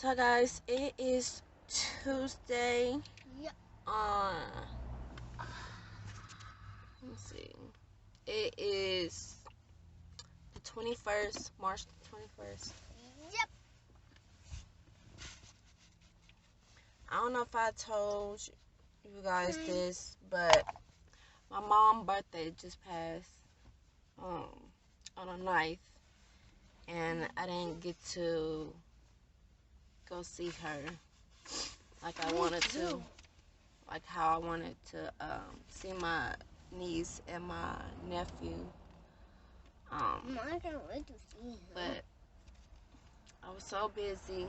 So guys, it is Tuesday. Yep. Let me see. It is the 21st, March the 21st. Yep. I don't know if I told you guys this, but my mom's birthday just passed on the 9th, and I didn't get to go see her like I wanted to, like how I wanted to see my niece and my nephew. I can't wait to see him. But I was so busy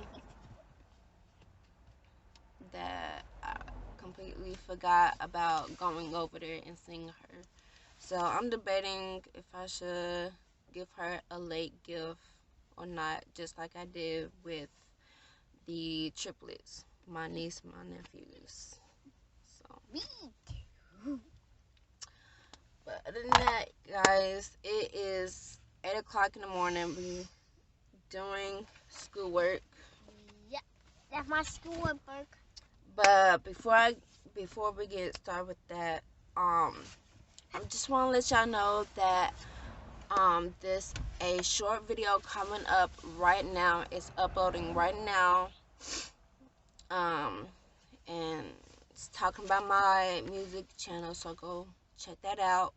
that I completely forgot about going over there and seeing her. So I'm debating if I should give her a late gift or not, just like I did with the triplets, my niece and my nephews. So, Me too. but other than that, guys, it is 8 o'clock in the morning. We doing schoolwork. Yep. That's my schoolwork. But before we get started with that, I just want to let y'all know that this a short video coming up right now. It's uploading right now. And it's talking about my music channel, so go check that out.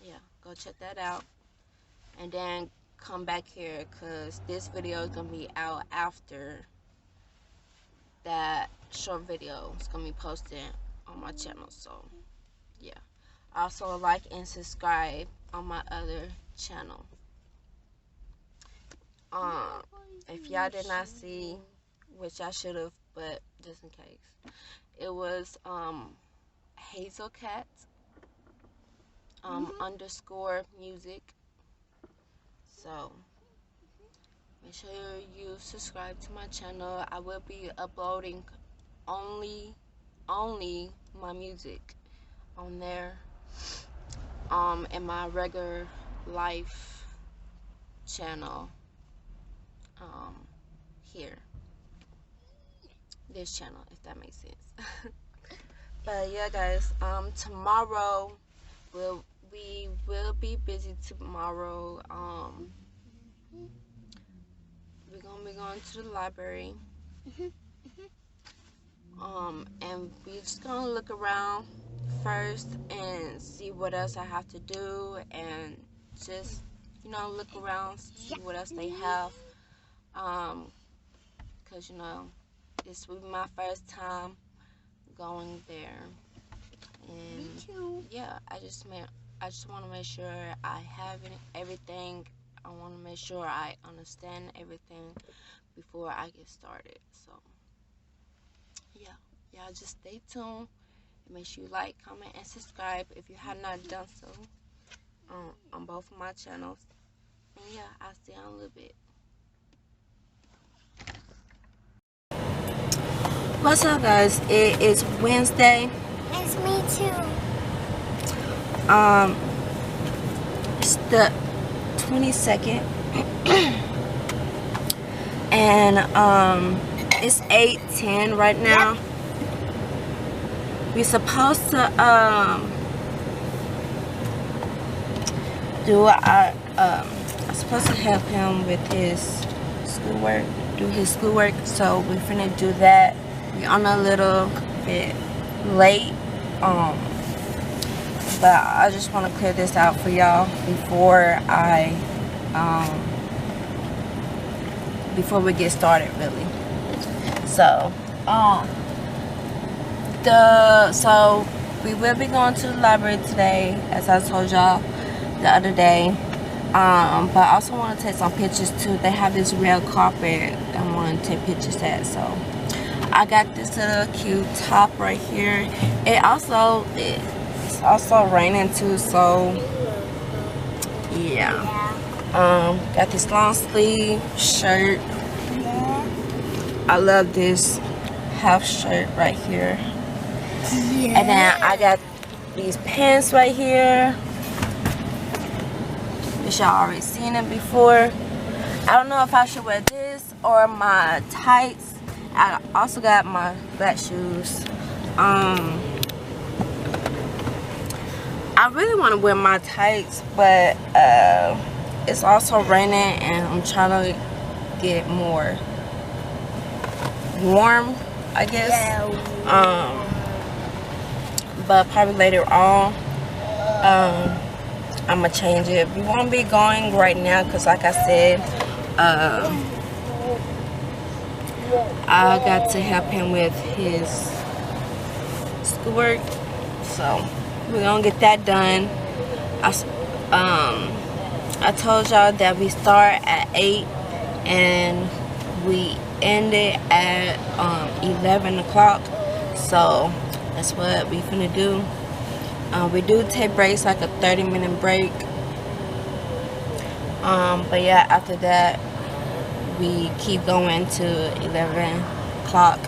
Yeah, go check that out, and then come back here, because this video is gonna be out after that short video is gonna be posted on my channel. So yeah, also like and subscribe on my other channel. If y'all did not see, which I should have, but just in case, it was Hazel Cat underscore music. So make sure you subscribe to my channel. I will be uploading only my music on there, in my regular life channel, here, this channel, if that makes sense. But yeah, guys, tomorrow we will be busy tomorrow. We're gonna be going to the library. And we're just gonna look around first and see what else I have to do, and just, look around, see what else they have. Cause this will be my first time going there, and Me too. yeah, I just want to make sure I have everything. I want to make sure I understand everything before I get started. So yeah, y'all just stay tuned. Make sure you like, comment, and subscribe if you have not done so, on both of my channels. And yeah, I'll see you in a little bit. What's up, guys? It is Wednesday. It's me too. It's the 22nd. And it's 8:10 right now. Yep. We're supposed to I'm supposed to help him with his schoolwork, so we're finna do that. We're on a little bit late, but I just want to clear this out for y'all before we get started, really. So so we will be going to the library today, as I told y'all the other day. But I also want to take some pictures too. They have this red carpet I want to take pictures at. So I got this little cute top right here. It's also raining too, so yeah. Got this long sleeve shirt. I love this half shirt right here. Yeah. And then I got these pants right here, which y'all already seen it before. I don't know if I should wear this or my tights. I also got my black shoes. I really want to wear my tights, but it's also raining and I'm trying to get more warm, I guess. Yeah. But probably later on I'm gonna change it. We won't be going right now because, like I said, I got to help him with his schoolwork, so we're gonna get that done. I told y'all that we start at 8 and we end it at 11 o'clock, so that's what we finna do. We do take breaks, like a 30-minute break, but yeah, after that we keep going to 11 o'clock,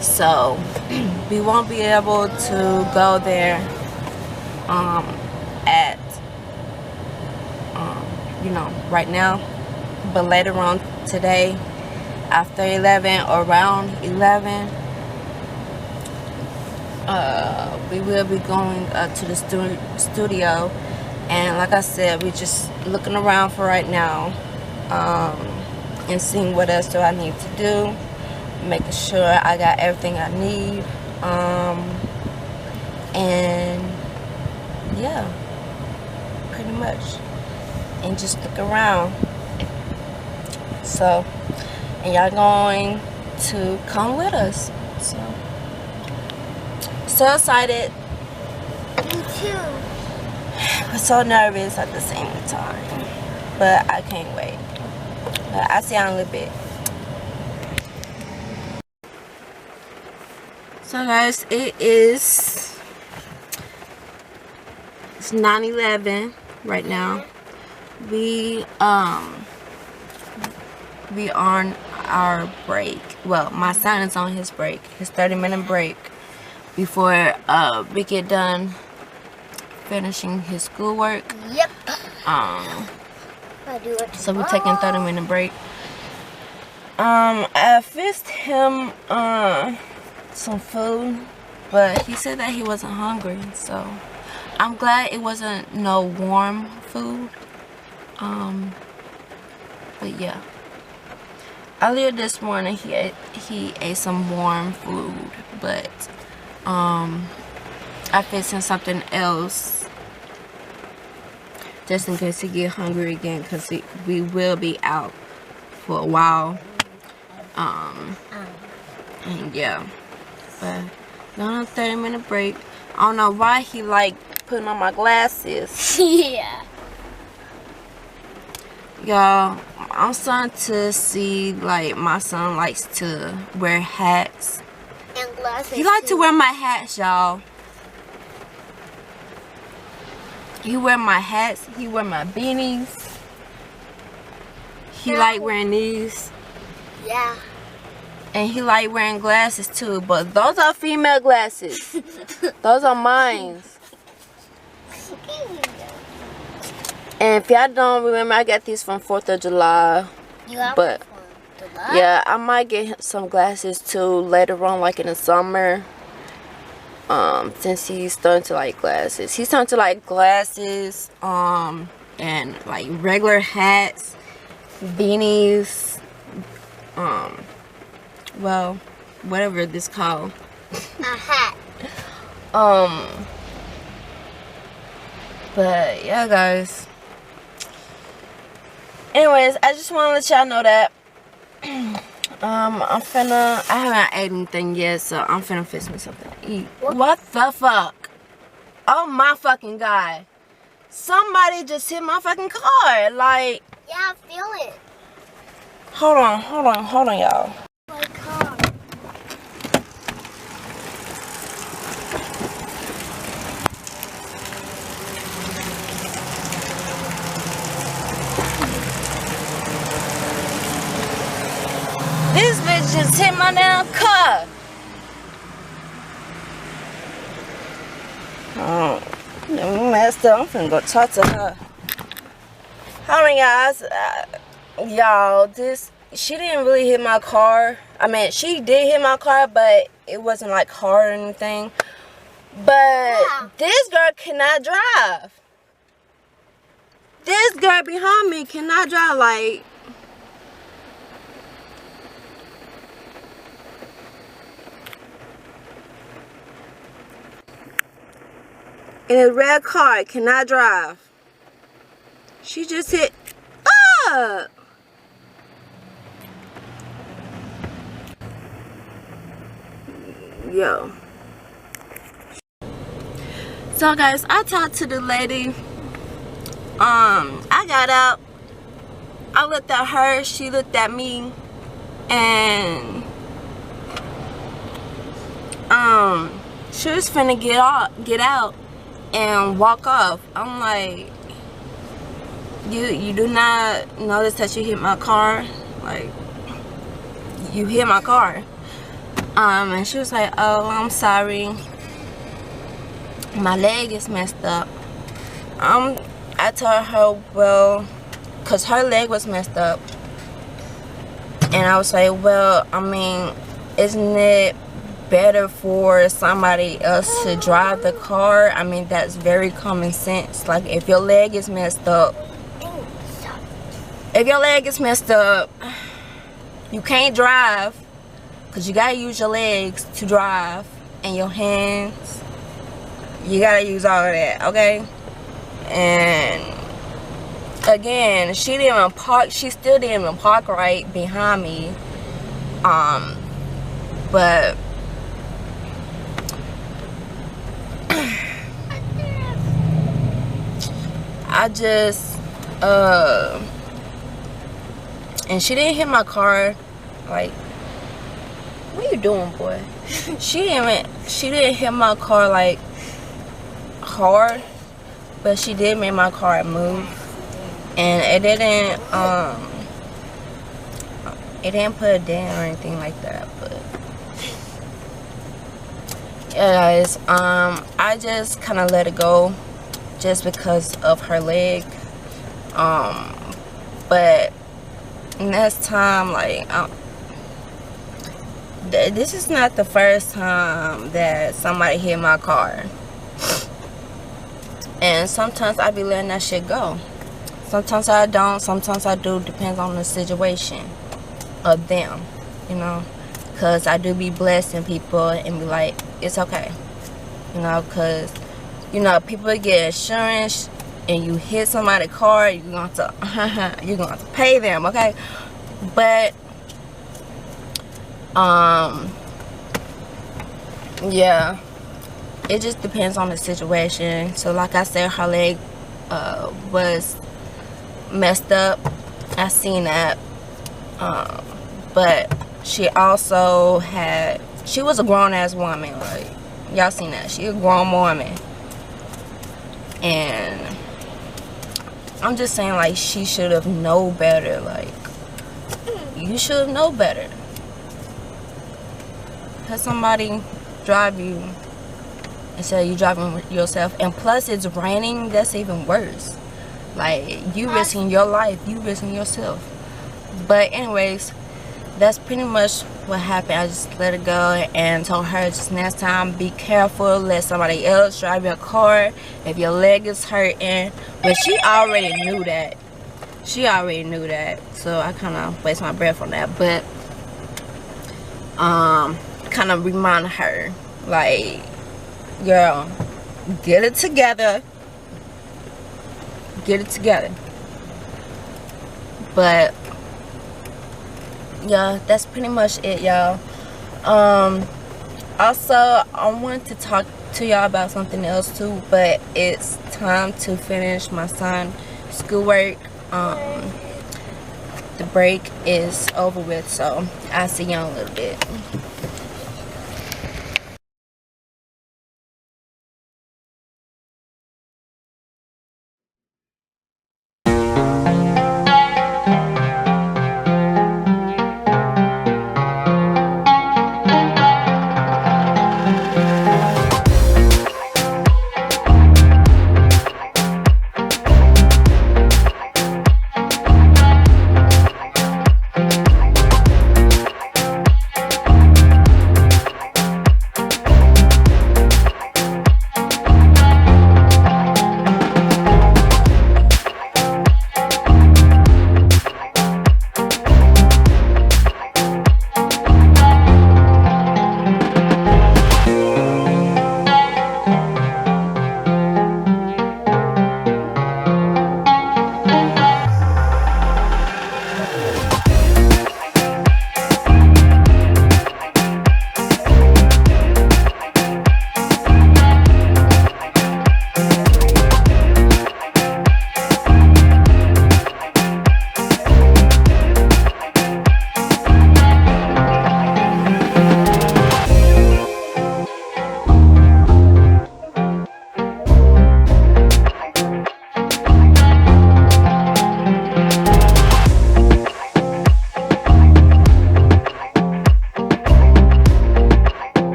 so we won't be able to go there at right now, but later on today after 11 or around 11 we will be going to the studio, and like I said, we're just looking around for right now and seeing what else do I need to do, making sure I got everything I need, and yeah, pretty much, and just look around. So, and y'all going to come with us, so excited. Me too. I'm so nervous at the same time, but I can't wait. But I'll see you in a little bit. So guys, it's 9:11 right now. We on our break. Well, my son is on his break, his 30-minute break, before we get done finishing his schoolwork. Yep. So we're taking a 30-minute break. I fixed him some food, but he said that he wasn't hungry, so I'm glad it wasn't no warm food. But yeah, earlier this morning he ate some warm food, but I fixed him something else just in case he get hungry again, because we will be out for a while. And yeah, but going on a 30-minute break. I don't know why he like putting on my glasses. Yeah. Y'all, I'm starting to see, like, my son likes to wear hats. And glasses. He likes to wear my hats, y'all. He wear my hats. He wear my beanies. He like wearing these. Yeah. And he like wearing glasses too, but those are female glasses. Those are mine. And if y'all don't remember, I got these from 4th of July. You got but one from July? yeah, I might get some glasses too later on, like in the summer. Since he's starting to like glasses. He's starting to like glasses, and like regular hats, beanies, well, whatever this called. A hat. But yeah, guys. Anyways, I just want to let y'all know that I haven't ate anything yet, so I'm finna fix me something to eat. What the fuck? Oh my fucking God. Somebody just hit my fucking car. Like, Yeah, I feel it. hold on, y'all. My car. This bitch just hit my damn car. Oh, I'm messed up. I'm finna go talk to her. Hold on, guys. y'all, she didn't really hit my car. I mean, she did hit my car, but it wasn't like hard or anything. But this girl cannot drive. This girl behind me cannot drive. Like, in a red car, cannot drive. She just hit up. Yo. So guys, I talked to the lady. I got out. I looked at her. She looked at me. And she was finna get out and walk off. I'm like, you do not notice that you hit my car? Like, you hit my car. And she was like, oh, I'm sorry, my leg is messed up. I told her, well, cause her leg was messed up, and I was like, well, I mean, isn't it better for somebody else to drive the car? I mean, that's very common sense. Like, if your leg is messed up, you can't drive, because you gotta use your legs to drive, and your hands, you gotta use all of that, okay? And again, she didn't even park. She still didn't even park right behind me. But I just and she didn't hit my car. Like, what are you doing, boy? She didn't hit my car like hard, but she did make my car move. And it didn't put a dent or anything like that. But yeah, guys, I just kind of let it go just because of her leg. But next time, like, this is not the first time that somebody hit my car. And sometimes I be letting that shit go. Sometimes I don't, sometimes I do. Depends on the situation of them, you know. Because I do be blessing people and be like, it's okay. You know, because, you know, people get insurance and you hit somebody's car, you're going to have to pay them, okay? But, yeah, it just depends on the situation. So, like I said, her leg was messed up. I seen that. But she also she was a grown-ass woman. Like, y'all seen that. She a grown woman. And I'm just saying, like, she should have known better. Like, you should have known better. Have somebody drive you instead of you driving yourself. And plus, it's raining. That's even worse. Like, you risking your life. You risking yourself. But anyways, that's pretty much what happened. I just let it go and told her, just next time, be careful. Let somebody else drive your car if your leg is hurting. But she already knew that. So I kind of waste my breath on that. But kind of remind her, like, girl, get it together. But yeah, that's pretty much it, y'all. Also, I wanted to talk to y'all about something else too, but it's time to finish my son's schoolwork. The break is over with, so I'll see y'all in a little bit.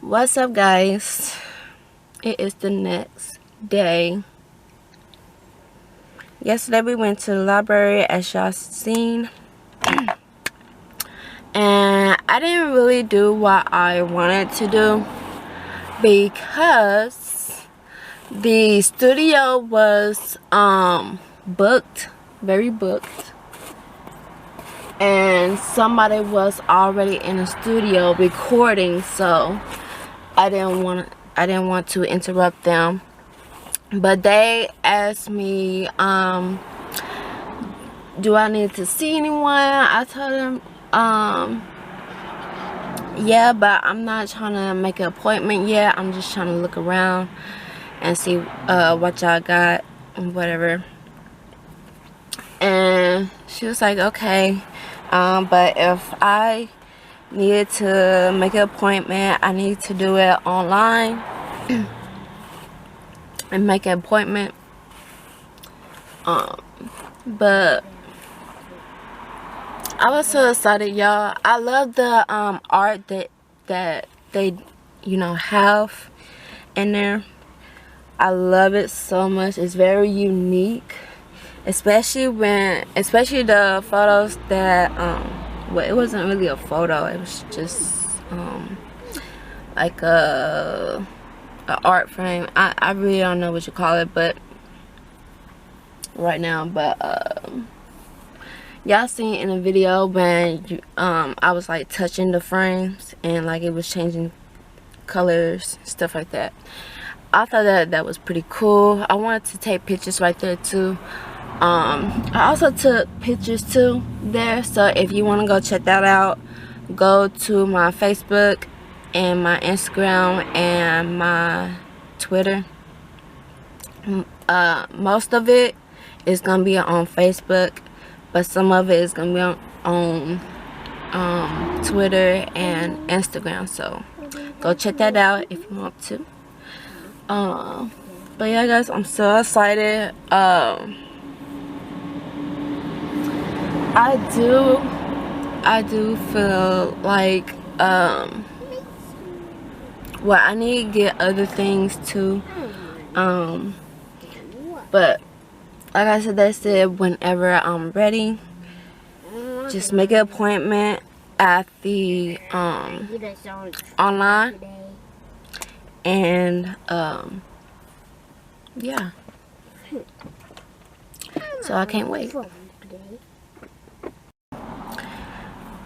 What's up, guys? It is the next day. Yesterday we went to the library, as y'all seen, and I didn't really do what I wanted to do because the studio was booked, very booked, and somebody was already in the studio recording, so I didn't want to interrupt them. But they asked me, do I need to see anyone? I told them, yeah, but I'm not trying to make an appointment yet. I'm just trying to look around and see what y'all got and whatever. And she was like, okay, but if I needed to make an appointment, I need to do it online and make an appointment. But I was so excited, y'all. I love the art that they have in there. I love it so much. It's very unique, especially the photos that well, it wasn't really a photo, it was just like a art frame. I really don't know what you call it, but right now, but y'all seen in the video when I was like touching the frames and like it was changing colors, stuff like that. I thought that was pretty cool. I wanted to take pictures right there too. I also took pictures too there, so if you want to go check that out, go to my Facebook and my Instagram and my Twitter. Most of it is gonna be on Facebook, but some of it is gonna be on Twitter and Instagram, so go check that out if you want to. But yeah, guys, I'm so excited. I do feel like well, I need to get other things too, but like I said, they said whenever I'm ready, just make an appointment at the online, and yeah, so I can't wait.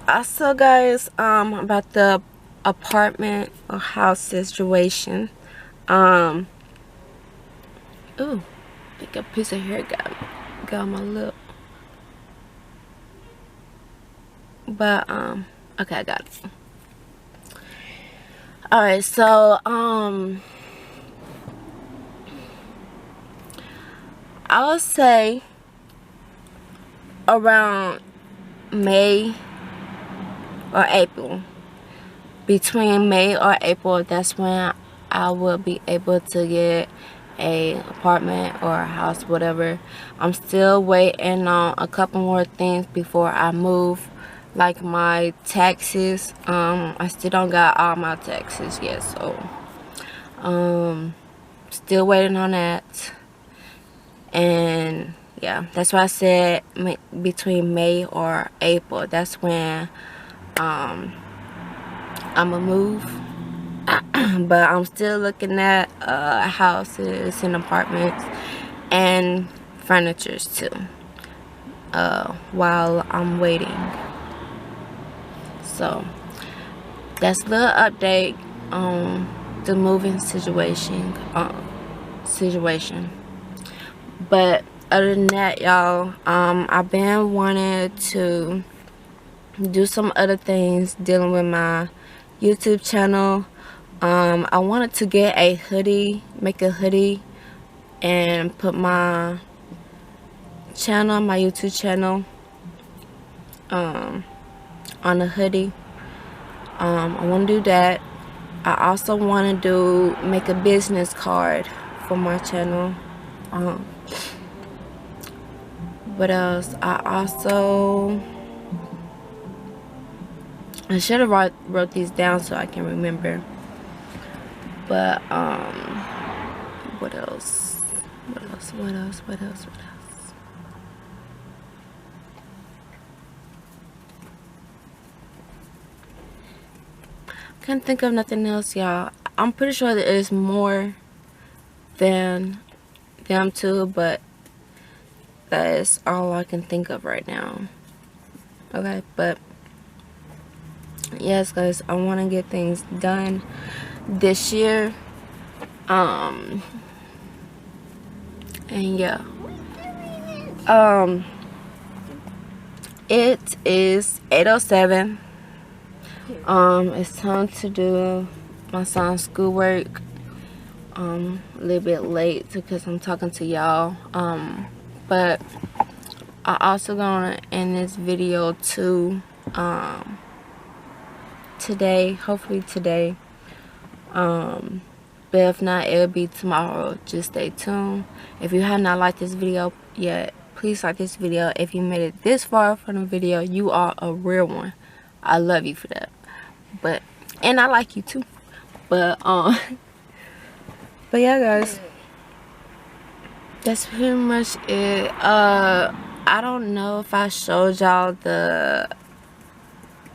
Also, guys, about the apartment or house situation, ooh, I think a piece of hair got on my lip. But okay, I got it. Alright, so I would say around May or April. Between May or April, that's when I will be able to get a apartment or a house, whatever. I'm still waiting on a couple more things before I move, like my taxes. I still don't got all my taxes yet, so still waiting on that. And yeah, that's why I said between May or April, that's when I'ma move. But I'm still looking at houses and apartments and furnitures too, while I'm waiting. So that's a little update on the moving situation. But other than that, y'all, I've been wanting to do some other things dealing with my YouTube channel. I wanted to get a hoodie, make a hoodie, and put my channel, my YouTube channel, on a hoodie. I want to do that. I also want to make a business card for my channel. What else? I should have wrote these down so I can remember. But what else? What else? Can't think of nothing else, y'all. I'm pretty sure there is more than them two, but that is all I can think of right now. Okay, but yes, guys, I want to get things done this year. And yeah, it is 8:07. It's time to do my son's schoolwork. A little bit late because I'm talking to y'all. But I also gonna end this video too. Today, hopefully today. But if not, it'll be tomorrow. Just stay tuned. If you have not liked this video yet, please like this video. If you made it this far from the video, you are a real one. I love you for that. But and I like you too. But but yeah, guys, that's pretty much it. I don't know if I showed y'all the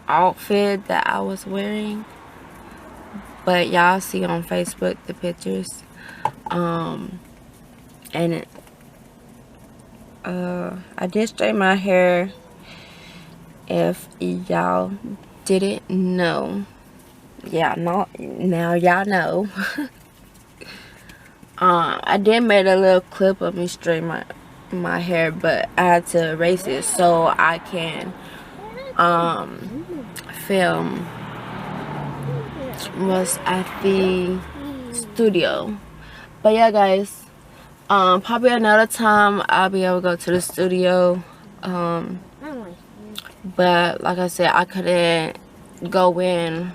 outfit that I was wearing, but y'all see on Facebook the pictures. And I did straighten my hair. If y'all didn't know, yeah, now y'all know. I did make a little clip of me straightening my hair, but I had to erase it so I can film was at the studio. But yeah, guys, probably another time I'll be able to go to the studio. But like I said, I couldn't go in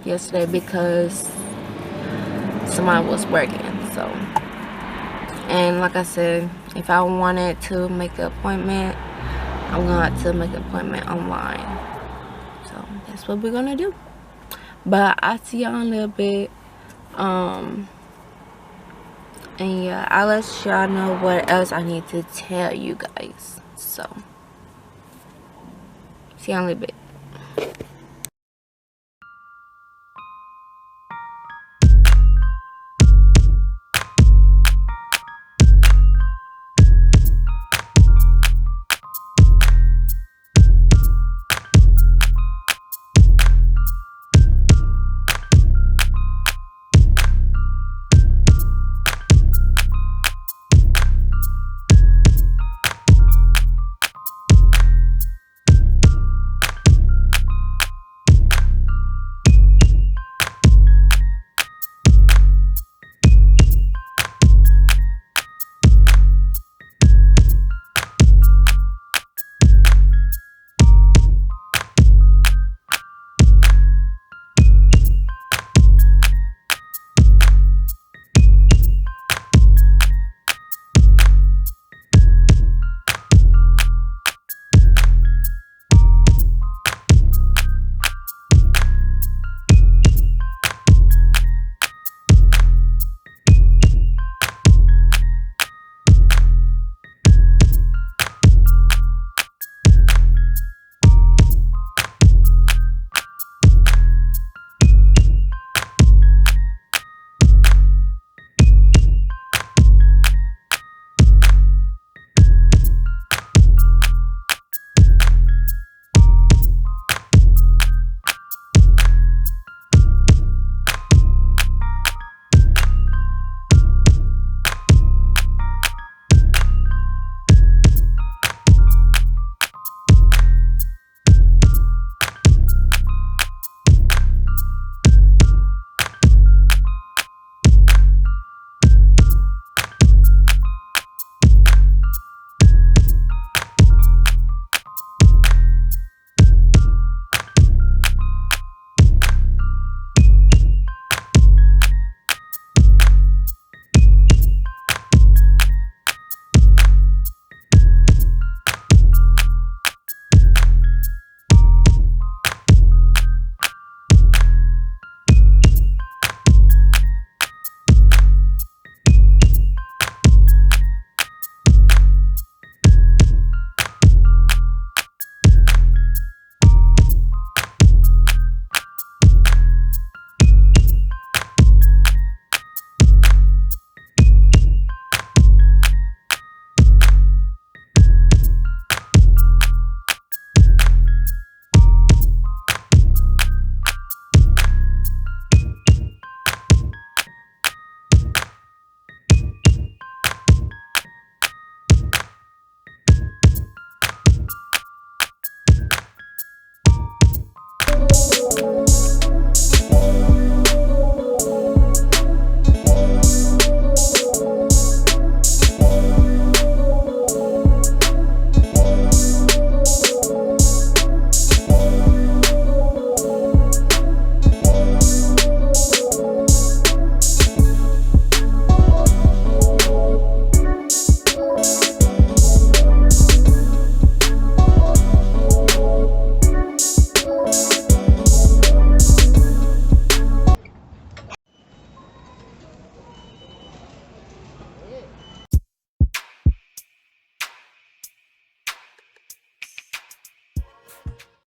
yesterday because somebody was working. So, and like I said, if I wanted to make an appointment, I'm gonna have to make an appointment online. So that's what we're gonna do. But I'll see y'all in a little bit. And yeah, I'll let y'all know what else I need to tell you guys. So see y'all in a little bit.